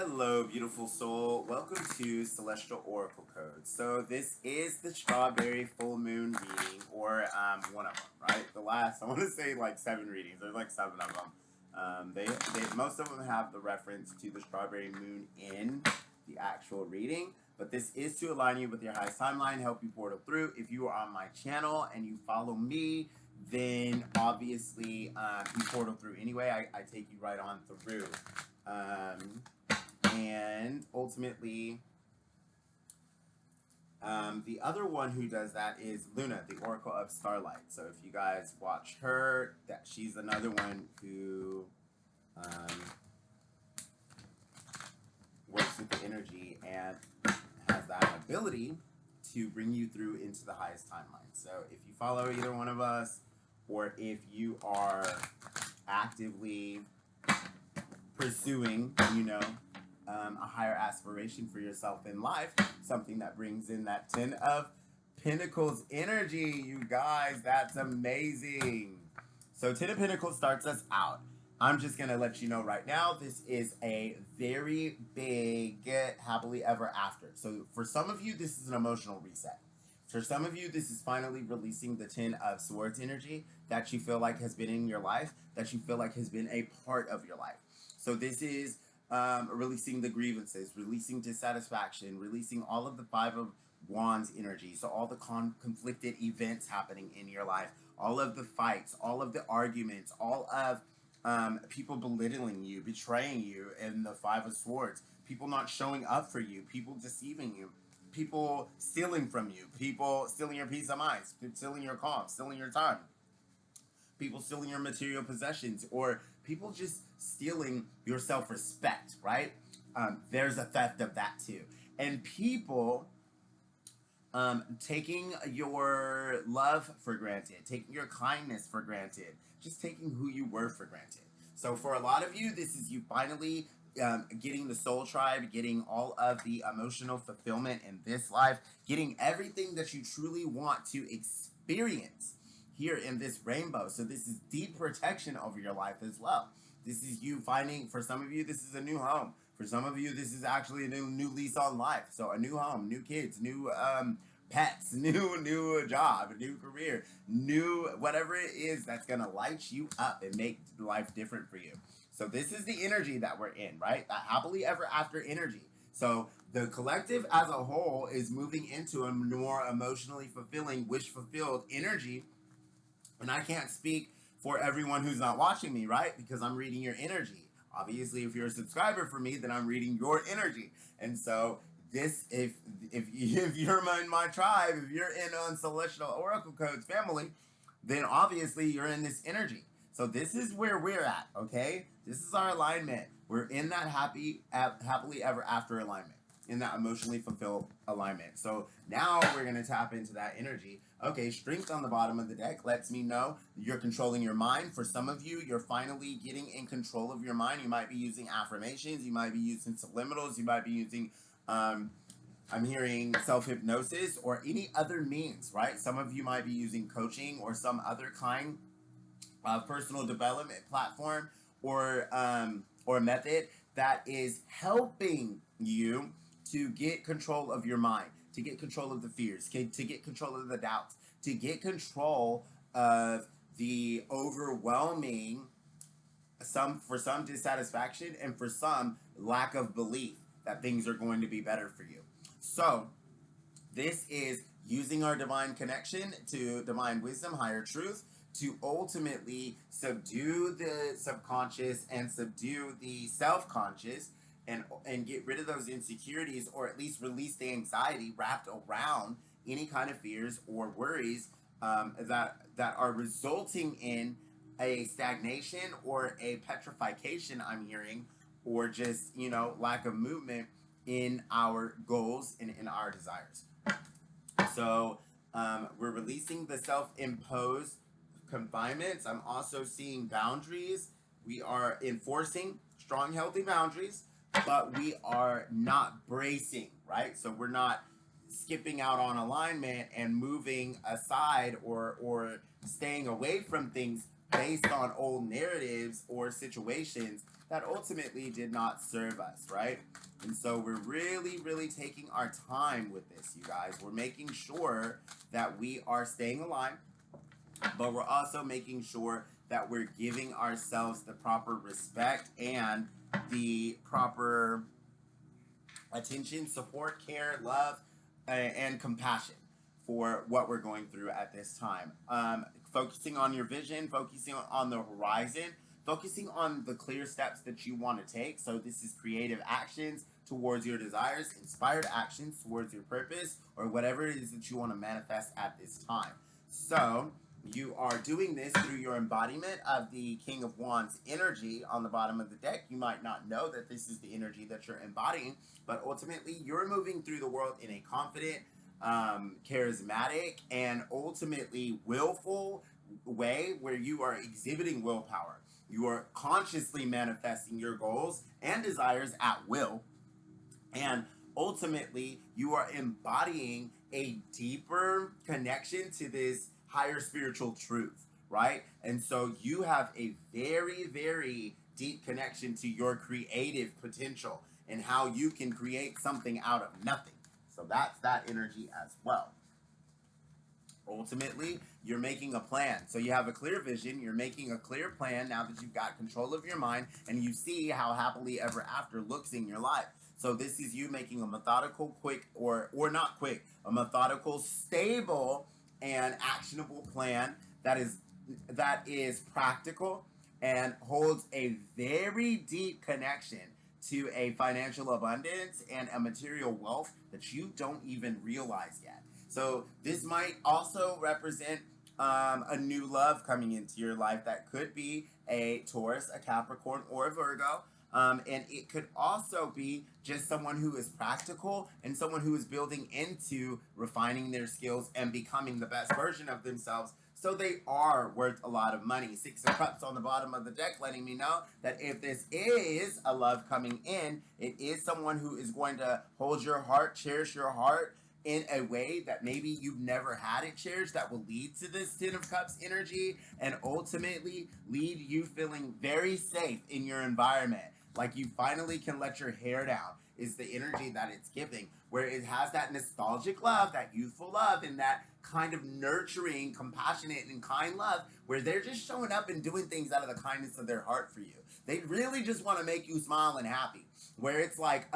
Hello, beautiful soul. Welcome to Celestial Oracle Codes. So this is the strawberry full moon reading, or one of them, right? The last, I want to say like 7 readings. There's like 7 of them. They most of them have the reference to the strawberry moon in the actual reading, but this is to align you with your highest timeline, help you portal through. If you are on my channel and you follow me, then obviously you portal through anyway. I take you right on through. And ultimately, the other one who does that is Luna, the Oracle of Starlight. So if you guys watch her, she's another one who works with the energy and has that ability to bring you through into the highest timeline. So if you follow either one of us, or if you are actively pursuing, a higher aspiration for yourself in life, something that brings in that 10 of Pentacles energy, you guys, that's amazing. So 10 of Pentacles starts us out. I'm just going to let you know right now, this is a very big happily ever after. So for some of you, this is an emotional reset. For some of you, this is finally releasing the 10 of Swords energy that you feel like has been in your life, that you feel like has been a part of your life. So this is releasing the grievances, releasing dissatisfaction, releasing all of the 5 of Wands energy. So all the conflicted events happening in your life, all of the fights, all of the arguments, all of people belittling you, betraying you, and the 5 of Swords, people not showing up for you, people deceiving you, people stealing from you, people stealing your peace of mind, stealing your calm, stealing your time, people stealing your material possessions, or people just stealing your self-respect, right? There's a theft of that too. And people taking your love for granted, taking your kindness for granted, just taking who you were for granted. So for a lot of you, this is you finally getting the soul tribe, getting all of the emotional fulfillment in this life, getting everything that you truly want to experience here in this rainbow. So this is deep protection over your life as well. This is you finding, for some of you, this is a new home. For some of you, this is actually a new lease on life. So a new home, new kids, new pets, new job, new career, new whatever it is that's gonna light you up and make life different for you. So this is the energy that we're in, right? That happily ever after energy. So the collective as a whole is moving into a more emotionally fulfilling, wish fulfilled energy. And I can't speak for everyone who's not watching me, right? Because I'm reading your energy. Obviously, if you're a subscriber for me, then I'm reading your energy. And so this, if you're in my tribe, if you're in on Celestial Oracle Codes family, then obviously you're in this energy. So this is where we're at, okay? This is our alignment. We're in that happily ever after alignment, in that emotionally fulfilled alignment. So now we're going to tap into that energy. Okay, strength on the bottom of the deck lets me know you're controlling your mind. For some of you, you're finally getting in control of your mind. You might be using affirmations. You might be using subliminals. You might be using, I'm hearing self-hypnosis or any other means, right? Some of you might be using coaching or some other kind of personal development platform or method that is helping you to get control of your mind, to get control of the fears, to get control of the doubts, to get control of the overwhelming, for some dissatisfaction, and for some lack of belief that things are going to be better for you. So this is using our divine connection to divine wisdom, higher truth, to ultimately subdue the subconscious and subdue the self-conscious, and get rid of those insecurities, or at least release the anxiety wrapped around any kind of fears or worries that are resulting in a stagnation or a petrification, I'm hearing, or just, lack of movement in our goals and in our desires. So we're releasing the self-imposed confinements. I'm also seeing boundaries. We are enforcing strong, healthy boundaries, but we are not bracing, right? So we're not skipping out on alignment and moving aside or staying away from things based on old narratives or situations that ultimately did not serve us, right? And so we're really, really taking our time with this, you guys. We're making sure that we are staying aligned, but we're also making sure that we're giving ourselves the proper respect and the proper attention, support, care, love, and compassion for what we're going through at this time. Focusing on your vision, focusing on the horizon, focusing on the clear steps that you want to take. So this is creative actions towards your desires, inspired actions towards your purpose, or whatever it is that you want to manifest at this time. So you are doing this through your embodiment of the King of Wands energy on the bottom of the deck. You might not know that this is the energy that you're embodying, but ultimately you're moving through the world in a confident, charismatic, and ultimately willful way where you are exhibiting willpower. You are consciously manifesting your goals and desires at will. And ultimately, you are embodying a deeper connection to this higher spiritual truth, right? And so you have a very, very deep connection to your creative potential and how you can create something out of nothing. So that's that energy as well. Ultimately, you're making a plan. So you have a clear vision, you're making a clear plan now that you've got control of your mind, and you see how happily ever after looks in your life. So this is you making a methodical, quick, or not quick, a methodical, stable, and actionable plan that is practical and holds a very deep connection to a financial abundance and a material wealth that you don't even realize yet. So this might also represent a new love coming into your life that could be a Taurus, a Capricorn, or a Virgo. And it could also be just someone who is practical and someone who is building into refining their skills and becoming the best version of themselves. So they are worth a lot of money. 6 of Cups on the bottom of the deck letting me know that if this is a love coming in, it is someone who is going to hold your heart, cherish your heart, in a way that maybe you've never had it cherished, that will lead to this 10 of Cups energy and ultimately lead you feeling very safe in your environment. Like you finally can let your hair down is the energy that it's giving, where it has that nostalgic love, that youthful love, and that kind of nurturing, compassionate, and kind love, where they're just showing up and doing things out of the kindness of their heart for you. They really just want to make you smile and happy, where it's like,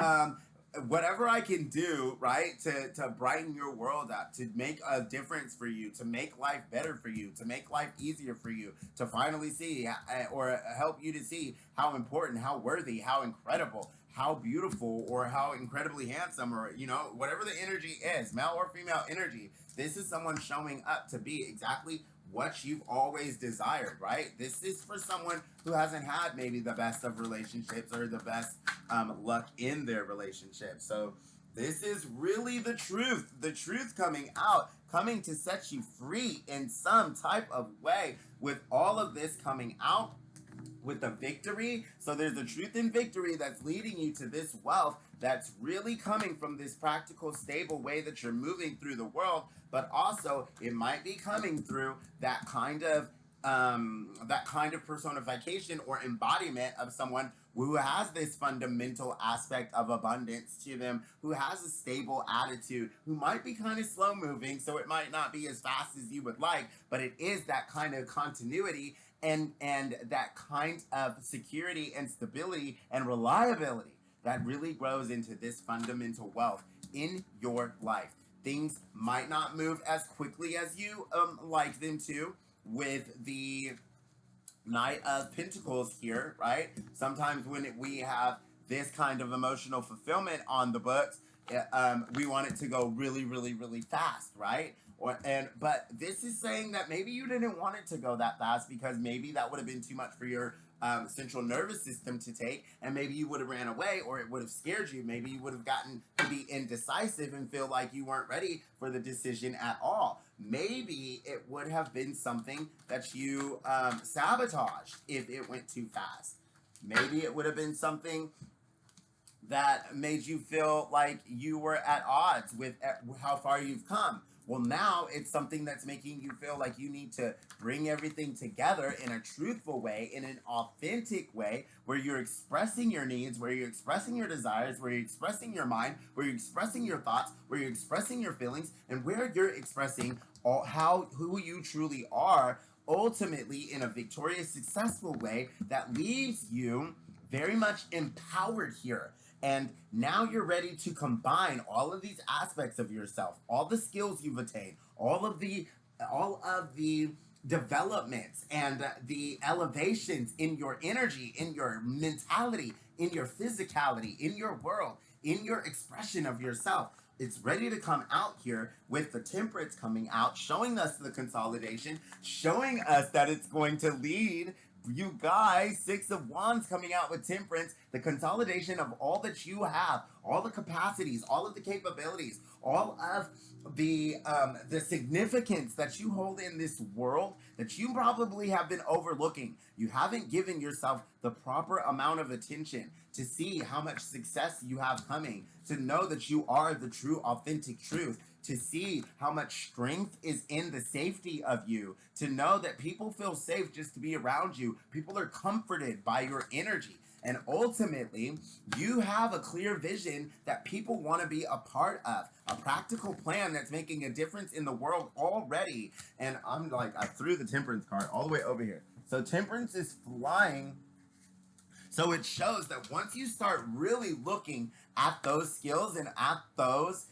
whatever I can do, right, to brighten your world up, to make a difference for you, to make life better for you, to make life easier for you, to finally see or help you to see how important, how worthy, how incredible, how beautiful, or how incredibly handsome, or, you know, whatever the energy is, male or female energy, this is someone showing up to be exactly what you've always desired, right? This is for someone who hasn't had maybe the best of relationships or the best luck in their relationship. So this is really the truth coming out, coming to set you free in some type of way with all of this coming out with the victory. So there's a truth in victory that's leading you to this wealth that's really coming from this practical, stable way that you're moving through the world, but also it might be coming through that kind of personification or embodiment of someone who has this fundamental aspect of abundance to them, who has a stable attitude, who might be kind of slow moving, so it might not be as fast as you would like, but it is that kind of continuity and that kind of security and stability and reliability that really grows into this fundamental wealth in your life. Things might not move as quickly as you like them to with the Knight of Pentacles here, right? Sometimes when we have this kind of emotional fulfillment on the books, we want it to go really, really, really fast, right? But this is saying that maybe you didn't want it to go that fast because maybe that would have been too much for your central nervous system to take, and maybe you would have ran away, or it would have scared you. Maybe you would have gotten to be indecisive and feel like you weren't ready for the decision at all. Maybe it would have been something that you sabotaged if it went too fast. Maybe it would have been something that made you feel like you were at odds with how far you've come Well, now it's something that's making you feel like you need to bring everything together in a truthful way, in an authentic way, where you're expressing your needs, where you're expressing your desires, where you're expressing your mind, where you're expressing your thoughts, where you're expressing your feelings, and where you're expressing who you truly are, ultimately in a victorious, successful way that leaves you very much empowered here. And now you're ready to combine all of these aspects of yourself, all the skills you've attained, all of the developments and the elevations in your energy, in your mentality, in your physicality, in your world, in your expression of yourself. It's ready to come out here with the temperance coming out, showing us the consolidation, showing us that it's going to lead you guys, Six of Wands coming out with temperance, the consolidation of all that you have, all the capacities, all of the capabilities, all of the significance that you hold in this world that you probably have been overlooking. You haven't given yourself the proper amount of attention to see how much success you have coming, to know that you are the true, authentic truth, to see how much strength is in the safety of you, to know that people feel safe just to be around you. People are comforted by your energy. And ultimately, you have a clear vision that people want to be a part of, a practical plan that's making a difference in the world already. And I'm like, I threw the temperance card all the way over here. So temperance is flying. So it shows that once you start really looking at those skills and at those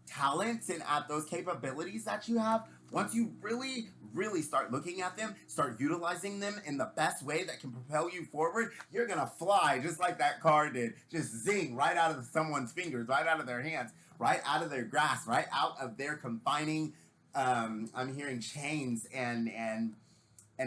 talents and at those capabilities that you have, once you really, really start looking at them, start utilizing them in the best way that can propel you forward, you're gonna fly just like that card did. Just zing right out of someone's fingers, right out of their hands, right out of their grasp, right out of their confining, I'm hearing chains and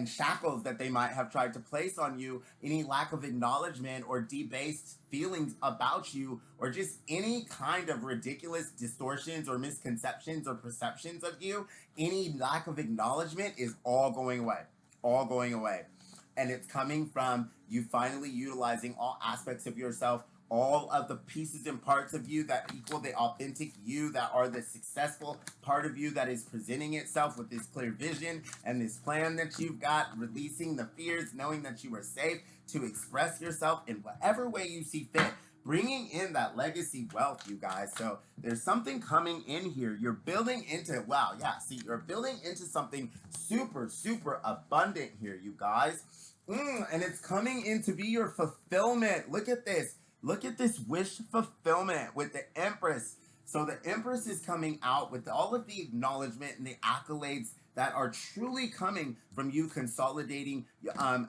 shackles that they might have tried to place on you, any lack of acknowledgement or debased feelings about you, or just any kind of ridiculous distortions or misconceptions or perceptions of you, any lack of acknowledgement is all going away. All going away. And it's coming from you finally utilizing all aspects of yourself, all of the pieces and parts of you that equal the authentic you, that are the successful part of you that is presenting itself with this clear vision and this plan that you've got, releasing the fears, knowing that you are safe to express yourself in whatever way you see fit, bringing in that legacy wealth, you guys. So there's something coming in here. You're building into, wow, yeah, see, you're building into something super, super abundant here, you guys. And it's coming in to be your fulfillment. Look at this. Look at this wish fulfillment with the Empress. So the Empress is coming out with all of the acknowledgement and the accolades that are truly coming from you consolidating,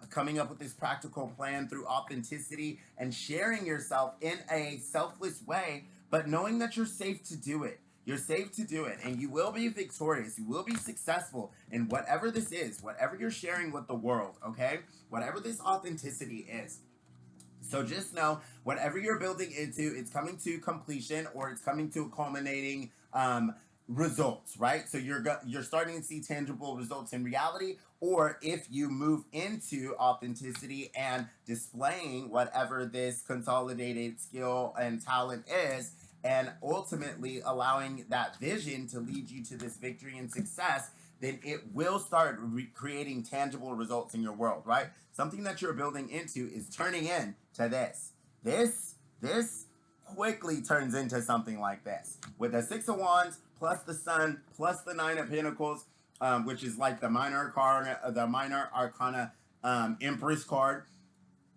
coming up with this practical plan through authenticity and sharing yourself in a selfless way, but knowing that you're safe to do it. You're safe to do it, and you will be victorious. You will be successful in whatever this is, whatever you're sharing with the world, okay? Whatever this authenticity is. So just know, whatever you're building into, it's coming to completion, or it's coming to a culminating results, right? So you're starting to see tangible results in reality, or if you move into authenticity and displaying whatever this consolidated skill and talent is, and ultimately allowing that vision to lead you to this victory and success, then it will start creating tangible results in your world, right? Something that you're building into is turning into this. This quickly turns into something like this. With the Six of Wands, plus the Sun, plus the Nine of Pentacles, which is like the minor arcana Empress card,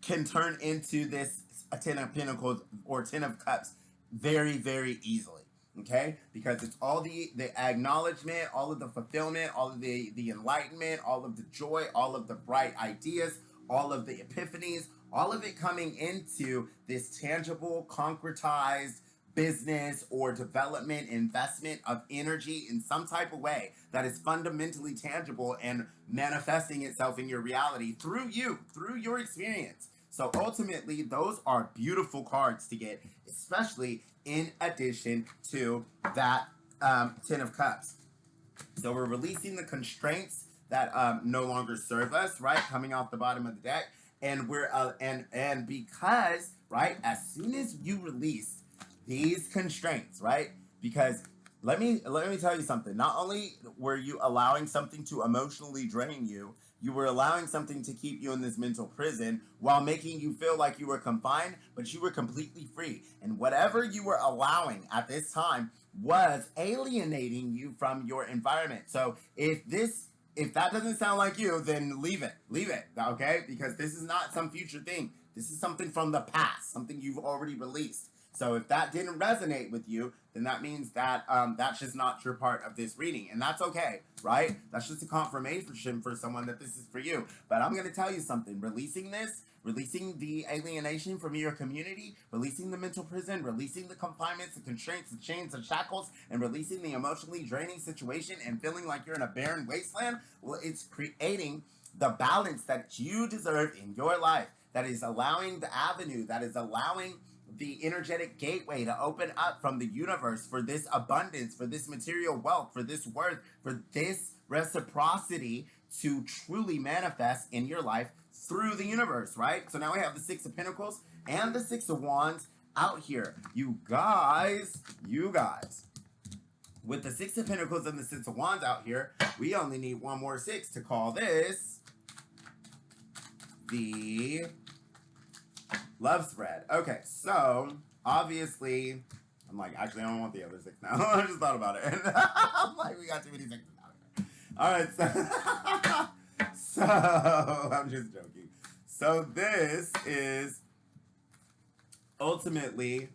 can turn into this a Ten of Pentacles or Ten of Cups very, very easily. Okay, because it's all the acknowledgement, all of the fulfillment, all of the enlightenment, all of the joy, all of the bright ideas, all of the epiphanies, all of it coming into this tangible, concretized business or development, investment of energy in some type of way that is fundamentally tangible and manifesting itself in your reality through you, through your experience. So ultimately, those are beautiful cards to get, especially in addition to that Ten of Cups. So we're releasing the constraints that no longer serve us, right? Coming off the bottom of the deck. And we're and because, right, as soon as you release these constraints, right? Because let me tell you something. Not only were you allowing something to emotionally drain you, you were allowing something to keep you in this mental prison while making you feel like you were confined, but you were completely free. And whatever you were allowing at this time was alienating you from your environment. So if that doesn't sound like you, then leave it. Leave it, okay? Because this is not some future thing. This is something from the past, something you've already released. So if that didn't resonate with you, then that means that that's just not your part of this reading. And that's okay, right? That's just a confirmation for someone that this is for you. But I'm going to tell you something. Releasing this, releasing the alienation from your community, releasing the mental prison, releasing the confinements, the constraints, the chains, the shackles, and releasing the emotionally draining situation and feeling like you're in a barren wasteland, well, it's creating the balance that you deserve in your life. That is allowing the avenue, that is allowing the energetic gateway to open up from the universe for this abundance, for this material wealth, for this worth, for this reciprocity to truly manifest in your life through the universe, right? So now we have the Six of Pentacles and the Six of Wands out here. You guys, with the Six of Pentacles and the Six of Wands out here, we only need one more six to call this the love spread. Okay, so obviously, I'm like, actually, I don't want the other six now. I just thought about it. I'm like, we got too many sixes out here. All right, so I'm just joking. So this is ultimately,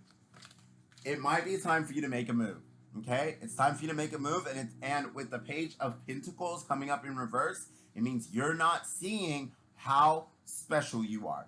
it might be time for you to make a move. Okay, it's time for you to make a move, and with the Page of Pentacles coming up in reverse, it means you're not seeing how special you are.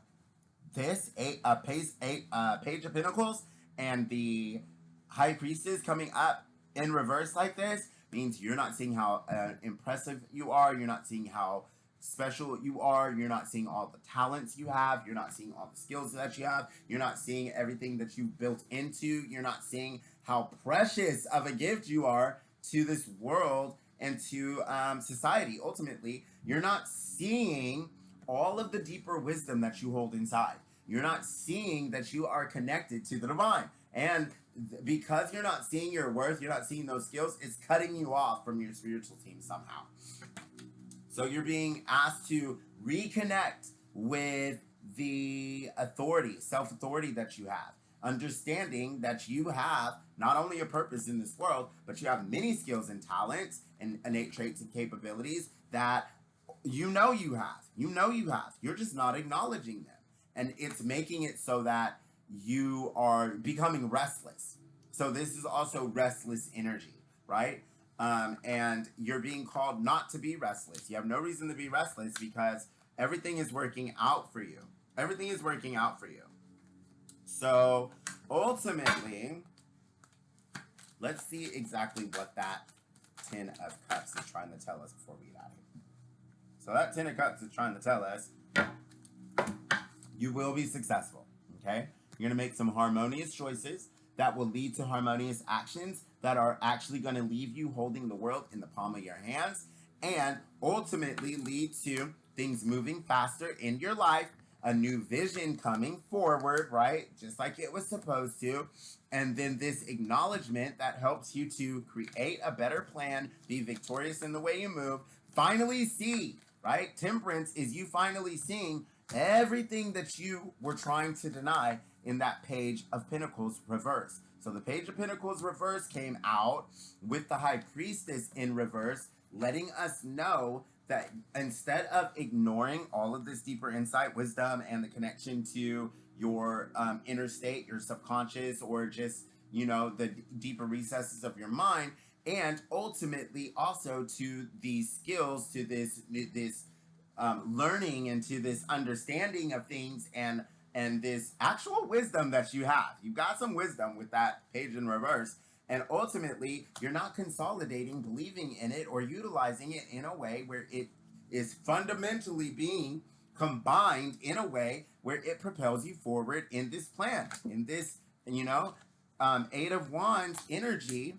This Page of Pentacles and the High Priestess coming up in reverse like this means you're not seeing how impressive you are. You're not seeing how special you are. You're not seeing all the talents you have. You're not seeing all the skills that you have. You're not seeing everything that you've built into. You're not seeing how precious of a gift you are to this world and to society. Ultimately, you're not seeing all of the deeper wisdom that you hold inside. You're not seeing that you are connected to the divine. And because you're not seeing your worth, you're not seeing those skills, it's cutting you off from your spiritual team somehow. So you're being asked to reconnect with the authority, self-authority that you have. Understanding that you have not only a purpose in this world, but you have many skills and talents and innate traits and capabilities that you know you have. You know you have. You're just not acknowledging them. And it's making it so that you are becoming restless. So this is also restless energy, right? And you're being called not to be restless. You have no reason to be restless because everything is working out for you. Everything is working out for you. So ultimately, let's see exactly what that Ten of Cups is trying to tell us before we get out of here. So that Ten of Cups is trying to tell us you will be successful, okay? You're going to make some harmonious choices that will lead to harmonious actions that are actually going to leave you holding the world in the palm of your hands and ultimately lead to things moving faster in your life, a new vision coming forward, right? Just like it was supposed to. And then this acknowledgement that helps you to create a better plan, be victorious in the way you move, finally see, right? Temperance is you finally seeing everything that you were trying to deny in that Page of Pentacles reverse. So the Page of Pentacles reverse came out with the High Priestess in reverse, letting us know that instead of ignoring all of this deeper insight, wisdom, and the connection to your inner state, your subconscious, or just, you know, the deeper recesses of your mind, and ultimately also to these skills, to this learning and to this understanding of things and this actual wisdom that you have. You've got some wisdom with that page in reverse. And ultimately, you're not consolidating, believing in it, or utilizing it in a way where it is fundamentally being combined in a way where it propels you forward in this plan, in this, you know, Eight of Wands energy,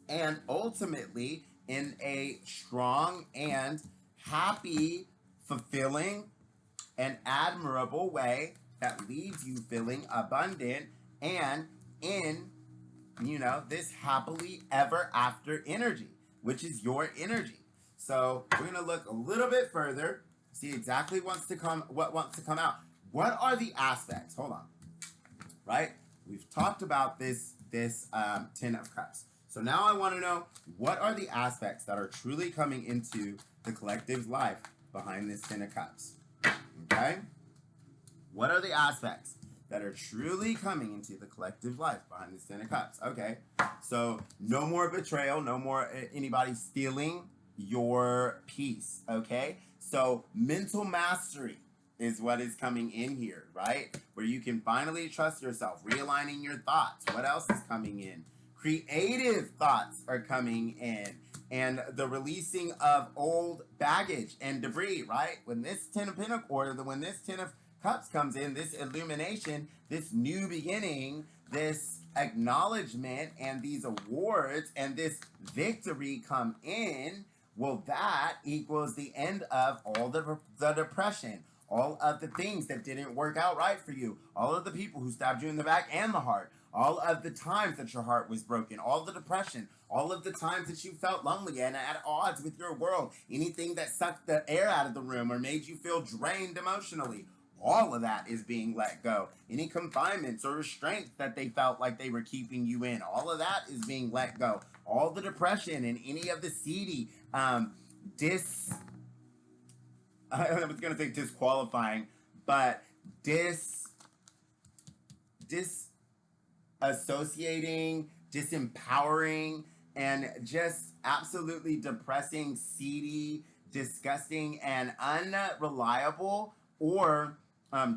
and ultimately in a strong and happy, fulfilling, and admirable way that leaves you feeling abundant and in this happily ever after energy, which is your energy. So we're gonna look a little bit further, see exactly what wants to come out. What are the aspects? Hold on. Right? We've talked about this Ten of Cups. So now I want to know, what are the aspects that are truly coming into the collective's life behind this Ten of Cups? Okay? What are the aspects that are truly coming into the collective life behind this Ten of Cups? Okay, so no more betrayal, no more anybody stealing your peace, okay? So mental mastery is what is coming in here, right? Where you can finally trust yourself, realigning your thoughts. What else is coming in? Creative thoughts are coming in, and the releasing of old baggage and debris, right? When this Ten of Pentacles, or when this Ten of Cups comes in, this illumination, this new beginning, this acknowledgement, and these awards, and this victory come in, well, that equals the end of all the depression, all of the things that didn't work out right for you, all of the people who stabbed you in the back and the heart, all of the times that your heart was broken, all the depression, all of the times that you felt lonely and at odds with your world, anything that sucked the air out of the room or made you feel drained emotionally, all of that is being let go. Any confinements or restraints that they felt like they were keeping you in, all of that is being let go. All the depression and any of the seedy, I was going to say disqualifying, but disassociating, disempowering, and just absolutely depressing, seedy, disgusting, and unreliable, or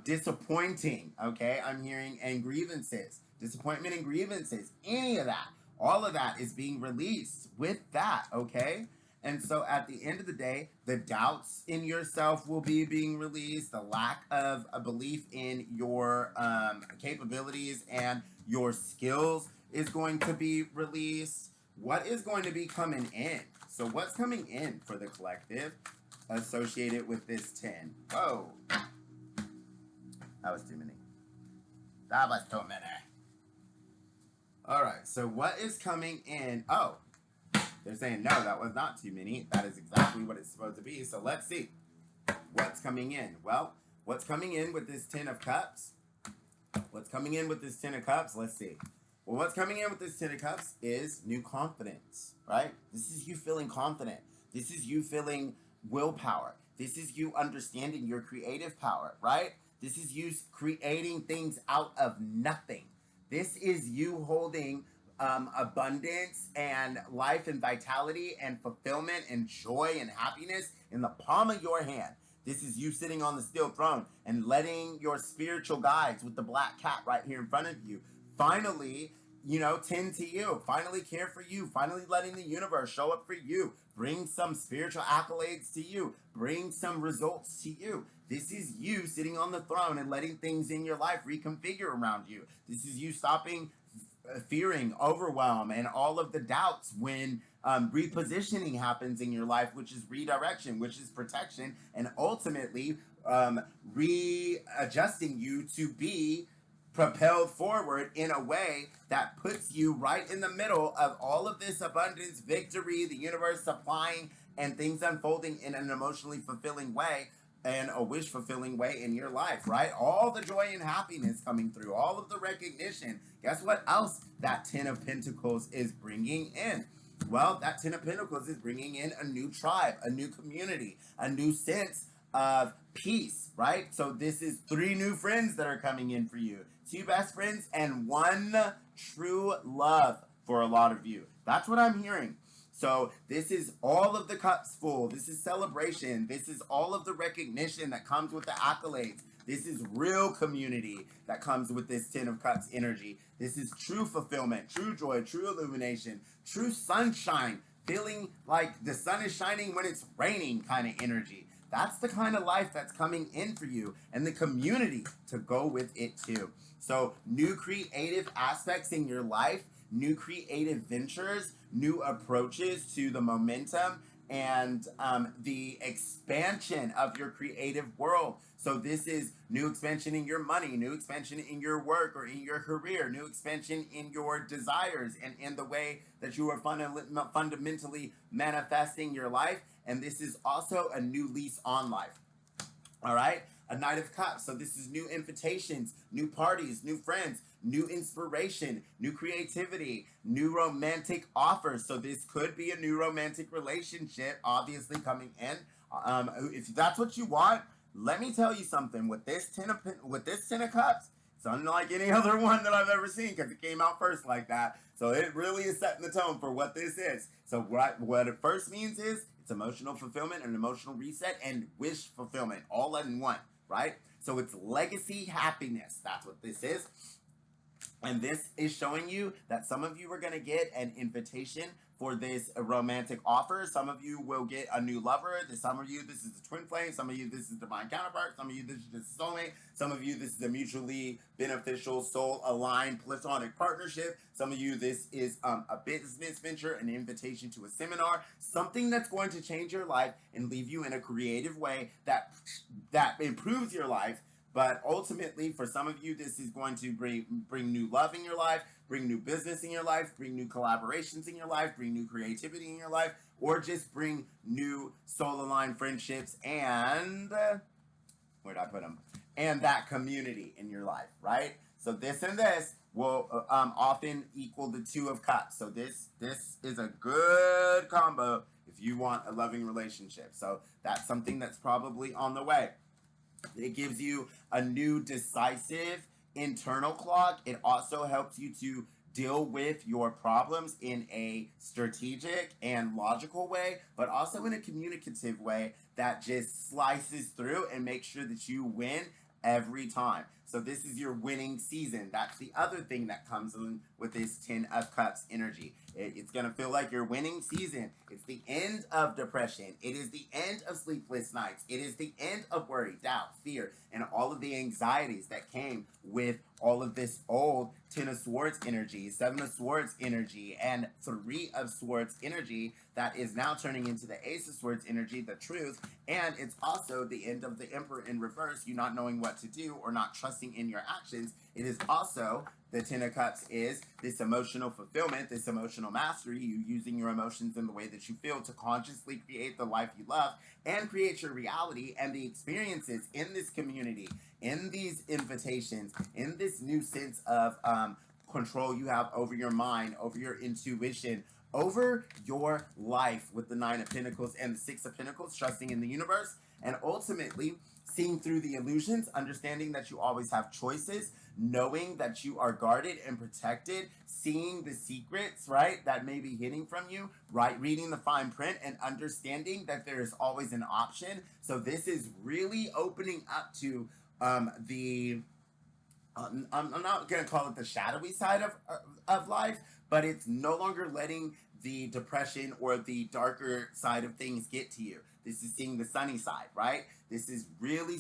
disappointing, okay? I'm hearing, and grievances, disappointment and grievances, any of that, all of that is being released with that, okay? And so at the end of the day, the doubts in yourself will be being released, the lack of a belief in your capabilities and your skills is going to be released. What is going to be coming in? So what's coming in for the collective associated with this 10? Whoa. That was too many. That was too many. All right, so what is coming in? Oh, they're saying, no, that was not too many. That is exactly what it's supposed to be. So let's see what's coming in. Well, what's coming in with this Ten of Cups? What's coming in with this Ten of Cups? Let's see. Well, what's coming in with this Ten of Cups is new confidence, right? This is you feeling confident. This is you feeling willpower. This is you understanding your creative power, right? This is you creating things out of nothing. This is you holding abundance and life and vitality and fulfillment and joy and happiness in the palm of your hand. This is you sitting on the steel throne and letting your spiritual guides with the black cat right here in front of you finally, tend to you, finally care for you, finally letting the universe show up for you, bring some spiritual accolades to you, bring some results to you. This is you sitting on the throne and letting things in your life reconfigure around you. This is you stopping fearing, overwhelm, and all of the doubts when repositioning happens in your life, which is redirection, which is protection, and ultimately readjusting you to be propelled forward in a way that puts you right in the middle of all of this abundance, victory, the universe supplying, and things unfolding in an emotionally fulfilling way and a wish fulfilling way in your life, right? All the joy and happiness coming through, all of the recognition. Guess what else that Ten of Pentacles is bringing in? Well, that Ten of Pentacles is bringing in a new tribe, a new community, a new sense of peace, right? So this is 3 new friends that are coming in for you. 2 best friends and 1 true love for a lot of you. That's what I'm hearing. So this is all of the cups full. This is celebration. This is all of the recognition that comes with the accolades. This is real community that comes with this Ten of Cups energy. This is true fulfillment, true joy, true illumination, true sunshine, feeling like the sun is shining when it's raining kind of energy. That's the kind of life that's coming in for you, and the community to go with it too. So new creative aspects in your life, new creative ventures, new approaches to the momentum and the expansion of your creative world. So this is new expansion in your money, new expansion in your work or in your career, new expansion in your desires and in the way that you are fundamentally manifesting your life. And this is also a new lease on life. All right, a Knight of Cups. So this is new invitations, new parties, new friends, new inspiration, new creativity, new romantic offers. So this could be a new romantic relationship, obviously coming in. If that's what you want, let me tell you something. With this Ten of Cups, it's unlike any other one that I've ever seen because it came out first like that. So it really is setting the tone for what this is. So what it first means is it's emotional fulfillment and emotional reset and wish fulfillment all in one, right? So it's legacy happiness. That's what this is. And this is showing you that some of you are going to get an invitation for this romantic offer. Some of you will get a new lover. Some of you, this is a twin flame. Some of you, this is divine counterpart. Some of you, this is just soulmate. Some of you, this is a mutually beneficial, soul-aligned, platonic partnership. Some of you, this is a business venture, an invitation to a seminar, something that's going to change your life and leave you in a creative way that improves your life. But ultimately, for some of you, this is going to bring new love in your life, bring new business in your life, bring new collaborations in your life, bring new creativity in your life, or just bring new soul-aligned friendships and, where'd I put them? And that community in your life, right? So this and this will often equal the Two of Cups. So this is a good combo if you want a loving relationship. So that's something that's probably on the way. It gives you a new decisive internal clock. It also helps you to deal with your problems in a strategic and logical way, but also in a communicative way that just slices through and makes sure that you win every time. So this is your winning season. That's the other thing that comes in with this Ten of Cups energy. It's going to feel like your winning season. It's the end of depression. It is the end of sleepless nights. It is the end of worry, doubt, fear, and all of the anxieties that came with all of this old Ten of Swords energy, Seven of Swords energy, and Three of Swords energy that is now turning into the Ace of Swords energy, the truth. And it's also the end of the Emperor in reverse, you not knowing what to do or not trusting in your actions. It is also the Ten of Cups is this emotional fulfillment, this emotional mastery, you using your emotions in the way that you feel to consciously create the life you love and create your reality and the experiences in this community, in these invitations, in this new sense of control you have over your mind, over your intuition, over your life with the Nine of Pentacles and the Six of Pentacles, trusting in the universe, and ultimately seeing through the illusions, understanding that you always have choices, knowing that you are guarded and protected, seeing the secrets, right, that may be hidden from you, right, reading the fine print and understanding that there is always an option. So this is really opening up to the I'm not going to call it the shadowy side of life, but it's no longer letting the depression or the darker side of things get to you. This is seeing the sunny side, right? This is really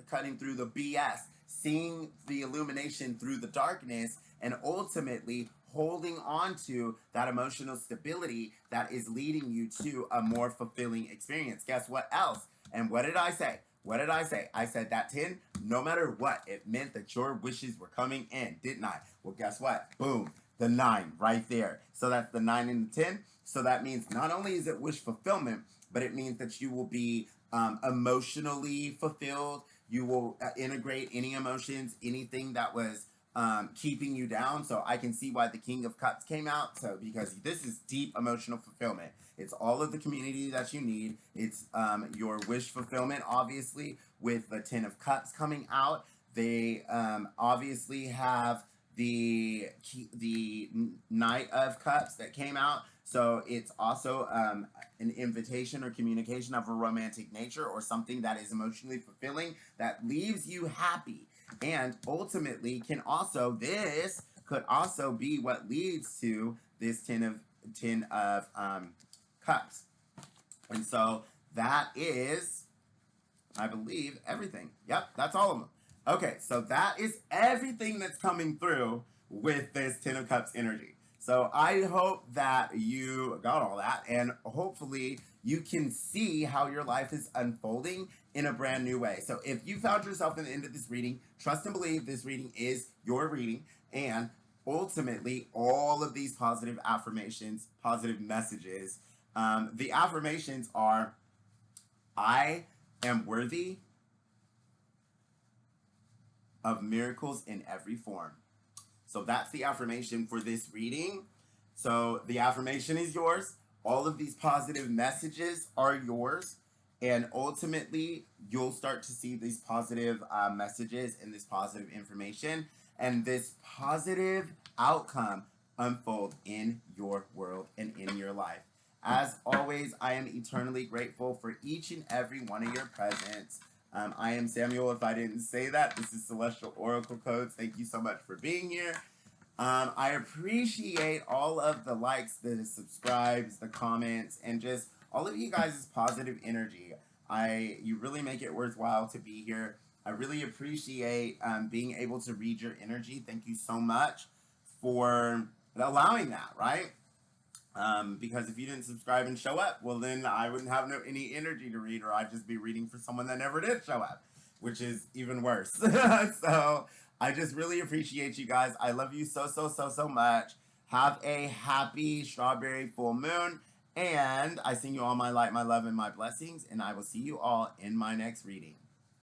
cutting through the BS, seeing the illumination through the darkness, and ultimately holding on to that emotional stability that is leading you to a more fulfilling experience. Guess what else? And what did I say? What did I say? I said that 10, no matter what, it meant that your wishes were coming in, didn't I? Well, guess what? Boom, the 9 right there. So that's the 9 and the 10. So that means not only is it wish fulfillment, but it means that you will be emotionally fulfilled. You will integrate any emotions, anything that was keeping you down. So I can see why the King of Cups came out. So because this is deep emotional fulfillment. It's all of the community that you need. It's your wish fulfillment, obviously, with the Ten of Cups coming out. They obviously have the Knight of Cups that came out. So it's also an invitation or communication of a romantic nature or something that is emotionally fulfilling that leaves you happy. And ultimately this could also be what leads to this Ten of Cups. And so that is, I believe, everything. Yep, that's all of them. Okay, so that is everything that's coming through with this Ten of Cups energy. So I hope that you got all that, and hopefully you can see how your life is unfolding in a brand new way. So if you found yourself in the end of this reading, trust and believe this reading is your reading. And ultimately, all of these positive affirmations, positive messages, the affirmations are, I am worthy of miracles in every form. So that's the affirmation for this reading. So the affirmation is yours. All of these positive messages are yours. And ultimately, you'll start to see these positive messages and this positive information and this positive outcome unfold in your world and in your life. As always, I am eternally grateful for each and every one of your presence. I am Samuel, if I didn't say that. This is Celestial Oracle Codes. Thank you so much for being here. I appreciate all of the likes, the subscribes, the comments, and just all of you guys' positive energy. You really make it worthwhile to be here. I really appreciate being able to read your energy. Thank you so much for allowing that, right? Because if you didn't subscribe and show up, well, then I wouldn't have any energy to read, or I'd just be reading for someone that never did show up, which is even worse. So I just really appreciate you guys. I love you so, so, so, so much. Have a happy strawberry full moon. And I send you all my light, my love, and my blessings. And I will see you all in my next reading.